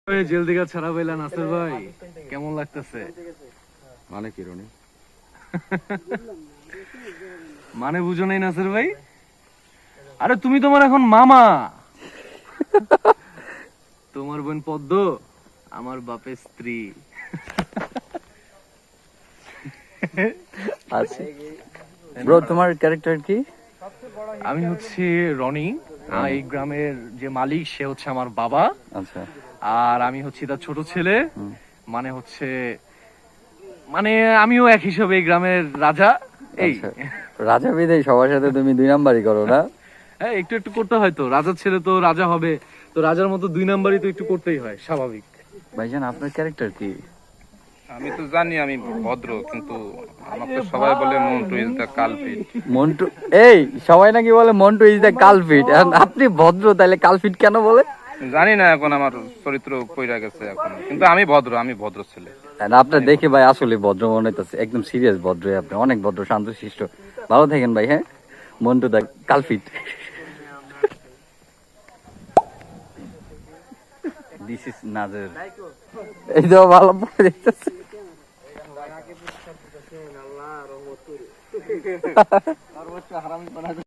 Jail থেকে ছাড়া পেলেন নাসির ভাই, কেমন লাগতেছে? মানে কি রনি? মানে বুঝো নাই নাসির ভাই? আরে তুমি তোমার এখন মামা। তোমার বোন পদ্ম আমার বাপের স্ত্রী। আচ্ছা ব্রো, তোমার ক্যারেক্টার কি? আমি হচ্ছে রনি। এই গ্রামের যে মালিক সে হচ্ছে আমার বাবা, আচ্ছা, আর আমি হচ্ছি তার ছোট ছেলে। মানে হচ্ছে মানে আমিও এক হিসাবে এই গ্রামের রাজা। এই আচ্ছা। রাজা বিদেই সবার সাথে তুমি দুই নাম্বারই করো না? হ্যাঁ, একটু একটু করতে হয় তো, রাজার ছেলে তো রাজা হবে, তো রাজার মতো দুই নাম্বারই তো একটু করতেই হয়, স্বাভাবিক। ভাইজান আপনার ক্যারেক্টার কি? আমি তো জানি আমি ভদ্র, কিন্তু আমাকে সবাই বলে Montu is the culprit. Montu, এই সবাই নাকি বলে মন্টু ইজ দ্য কালপিট, আপনি ভদ্র, তাহলে কালপিট কেন বলে? জানি না, এখন আমার চরিত্র কইরা গেছে এখন, কিন্তু আমি ভদ্র ছেলে। না, আপনার দেখে ভাই আসলে ভদ্র মনে হইতেছে, একদম সিরিয়াস ভদ্র, আপনি অনেক ভদ্র, শান্তশিষ্ট। ভালো থাকেন ভাই। হ্যাঁ, Montu the culprit. This is Nazer. এই তো ভালো পড়ে দেখতেছে।